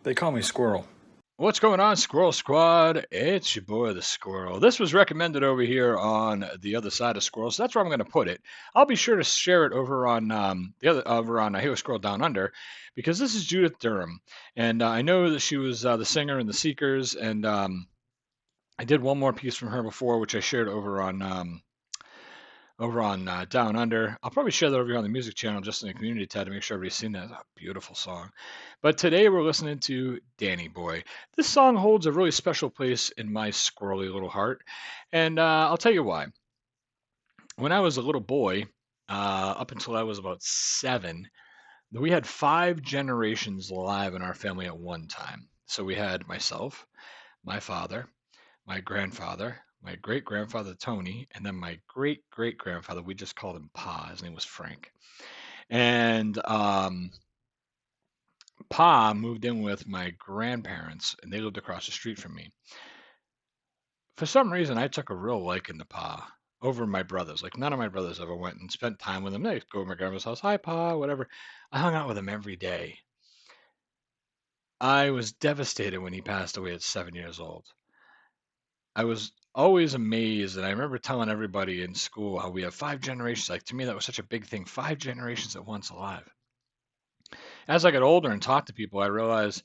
They call me Squirrel. What's going on, Squirrel Squad? It's your boy, the Squirrel. This was recommended over here on the other side of Squirrel, so that's where I'm going to put it. I'll be sure to share it over on Hey Squirrel Down Under, because this is Judith Durham, and I know that she was the singer in the Seekers, and I did one more piece from her before, which I shared over on Down Under. I'll probably share that over here on the music channel just in the community tab to make sure everybody's seen that. It's a beautiful song. But today we're listening to Danny Boy. This song holds a really special place in my squirrely little heart, and I'll tell you why. When I was a little boy, up until I was about 7, we had 5 generations alive in our family at one time. So we had myself, my father, my grandfather, my great grandfather Tony, and then my great great grandfather. We just called him Pa. His name was Frank. And Pa moved in with my grandparents, and they lived across the street from me. For some reason, I took a real liking to Pa over my brothers. Like, none of my brothers ever went and spent time with him. They go to my grandma's house, hi Pa, whatever. I hung out with him every day. I was devastated when he passed away at 7 years old. I was always amazed, and I remember telling everybody in school how we have 5 generations. Like, to me, that was such a big thing. 5 generations at once alive. As I got older and talked to people, I realized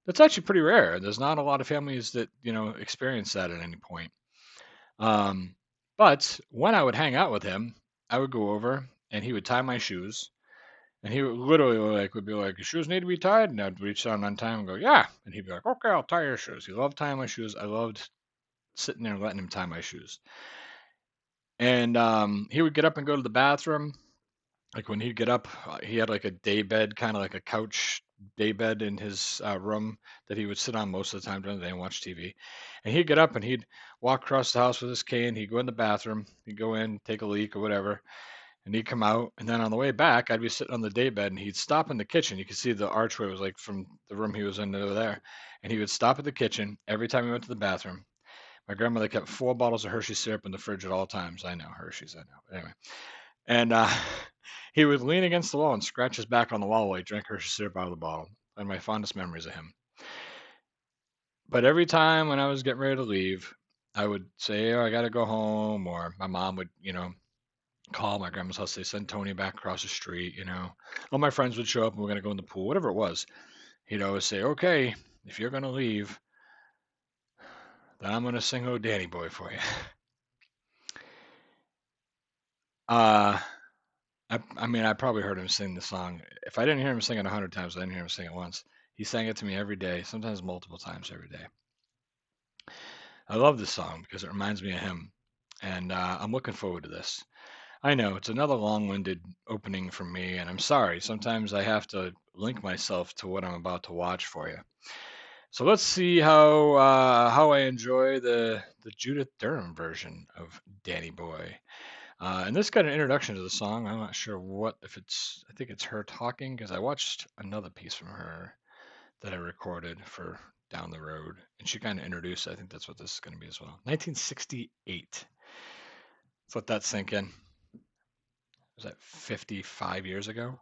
that's actually pretty rare. There's not a lot of families that experience that at any point. But when I would hang out with him, I would go over and he would tie my shoes, and he would literally would be like, "Your shoes need to be tied," and I'd reach down on time and go, "Yeah," and he'd be like, "Okay, I'll tie your shoes." He loved tying my shoes. I loved sitting there and letting him tie my shoes. And he would get up and go to the bathroom. Like, when he'd get up, he had like a day bed, kind of like a couch day bed in his room that he would sit on most of the time during the day and watch TV. And he'd get up and he'd walk across the house with his cane. He'd go in the bathroom. He'd go in, take a leak or whatever. And he'd come out. And then on the way back, I'd be sitting on the day bed, and he'd stop in the kitchen. You could see the archway was like from the room he was in over there. And he would stop at the kitchen every time he went to the bathroom. My grandmother kept 4 bottles of Hershey syrup in the fridge at all times. I know, Hershey's, I know. But anyway. And he would lean against the wall and scratch his back on the wall while he drank Hershey syrup out of the bottle. And my fondest memories of him. But every time when I was getting ready to leave, I would say, "Oh, I got to go home," or my mom would, call my grandma's house. They send Tony back across the street. All my friends would show up and we're going to go in the pool, whatever it was. He'd always say, "Okay, if you're going to leave, then I'm going to sing 'Oh Danny Boy' for you." I mean, I probably heard him sing the song. If I didn't hear him sing it 100 times, I didn't hear him sing it once. He sang it to me every day, sometimes multiple times every day. I love this song because it reminds me of him, and I'm looking forward to this. I know it's another long-winded opening for me, and I'm sorry. Sometimes I have to link myself to what I'm about to watch for you. So let's see how I enjoy the Judith Durham version of Danny Boy. And this got an introduction to the song. I'm not sure I think it's her talking, because I watched another piece from her that I recorded for Down the Road, and she kind of introduced it. I think that's what this is going to be as well. 1968. Let's let that sink in. Was that 55 years ago?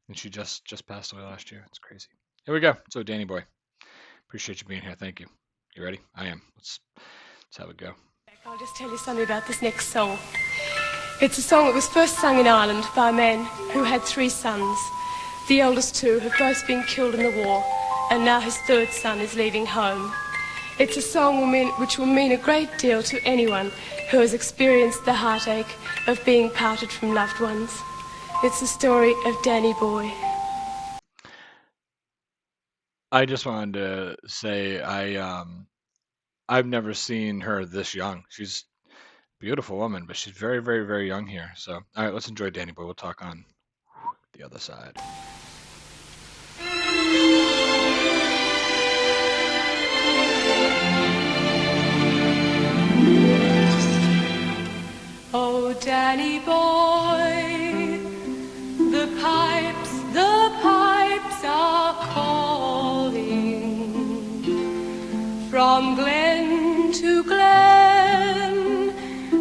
And she just passed away last year. It's crazy. Here we go. So, Danny Boy, appreciate you being here. Thank you. You ready? I am. Let's have it go. I'll just tell you something about this next song. It's a song that was first sung in Ireland by a man who had 3 sons. The eldest 2 have both been killed in the war, and now his 3rd son is leaving home. It's a song which will mean a great deal to anyone who has experienced the heartache of being parted from loved ones. It's the story of Danny Boy. I just wanted to say I've never seen her this young. She's a beautiful woman, but she's very, very, very young here. So, all right, let's enjoy Danny Boy. We'll talk on the other side. Oh, Danny Boy, the pipes are calling from glen to glen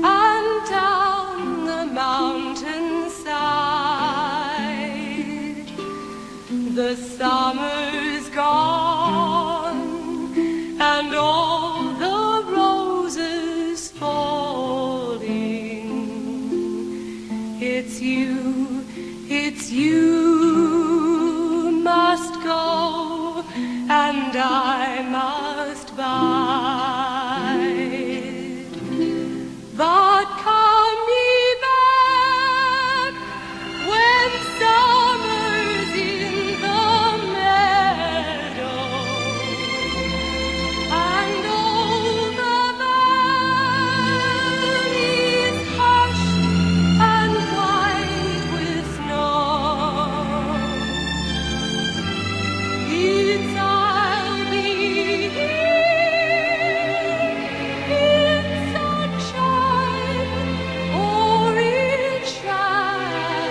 and down the mountainside. The The summer's gone and all the roses falling. It's you must go and I must bide. But come ye back when summer's in the meadow and all the valleys hushed and white with snow. It's I'll be here in sunshine or in shadow.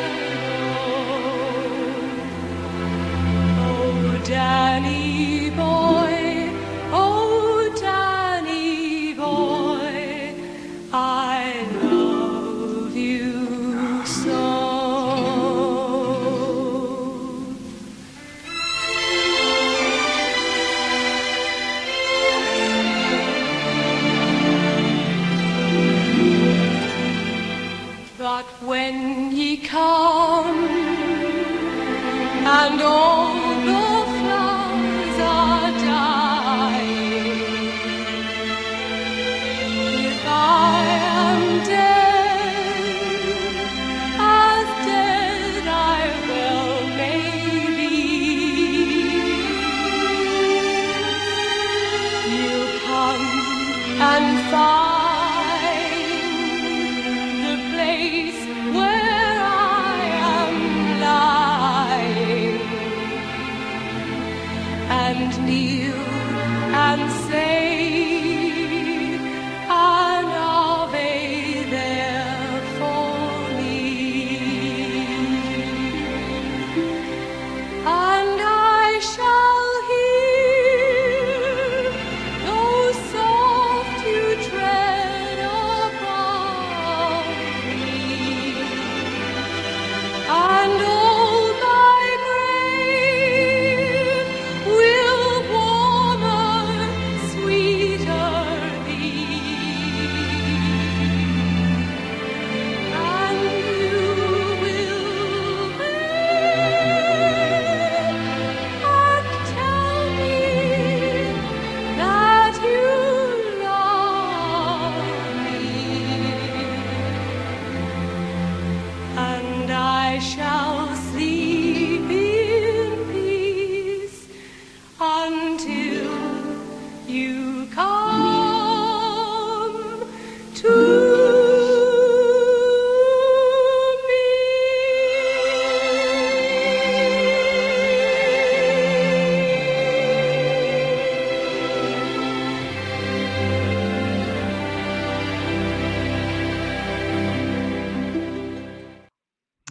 Oh, Danny boy, I love you so. But when ye come and all the flowers are dying, if I am dead, as dead I well may be, you'll come and find the place where I am lying, and kneel and say an Ave there for me, and I shall hear though soft you tread above me, and all my grave will warmer, sweeter be, and you will live and tell me that you love me, and I shall sleep in peace until you come to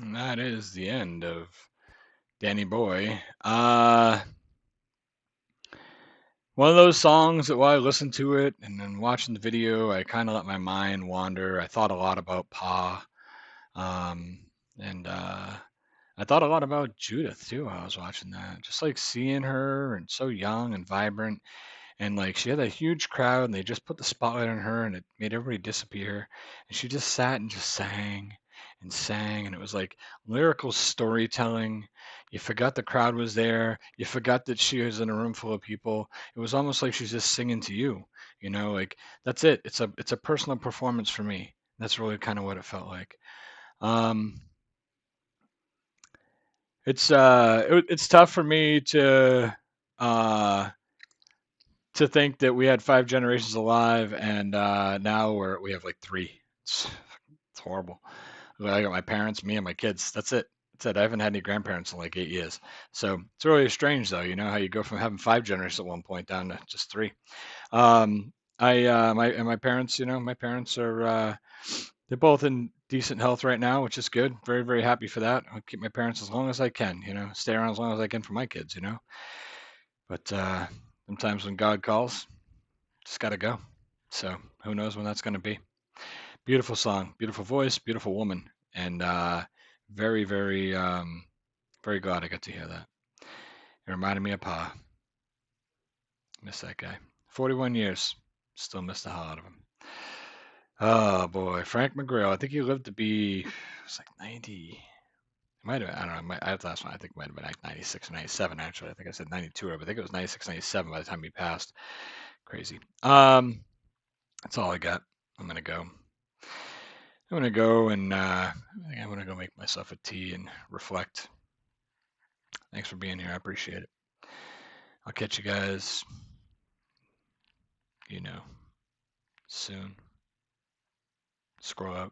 And that is the end of Danny Boy. One of those songs that while I listened to it and then watching the video, I kind of let my mind wander. I thought a lot about Pa, and I thought a lot about Judith too while I was watching that. Just like seeing her and so young and vibrant, and like she had a huge crowd, and they just put the spotlight on her, and it made everybody disappear, and she just sat and just sang and sang, and it was like lyrical storytelling. You forgot the crowd was there, you forgot that she was in a room full of people. It was almost like she's just singing to you, like that's it. It's a personal performance for me. That's really kind of what it felt like. um it's tough for me uh to think that we had 5 generations alive, and now we have like three. It's horrible. I got my parents, me, and my kids. That's it. That's it. I haven't had any grandparents in like 8 years. So it's really strange, though. You know how you go from having 5 generations at one point down to just three. My parents. My parents are they're both in decent health right now, which is good. Very, very happy for that. I'll keep my parents as long as I can. Stay around as long as I can for my kids. But sometimes when God calls, just got to go. So who knows when that's going to be. Beautiful song, beautiful voice, beautiful woman, and very, very, very glad I got to hear that. It reminded me of Pa. Miss that guy. 41 years. Still miss the hell out of him. Oh boy, Frank McGrail. I think he lived to be, it was like 90. It might have, I don't know. I have the last one. I think it might have been like 96 or 97, actually. I think I said 92, but I think it was 96, 97 by the time he passed. Crazy. That's all I got. I'm gonna go. I'm gonna go and I think I'm gonna go make myself a tea and reflect. Thanks for being here. I appreciate it. I'll catch you guys, soon. Scroll out.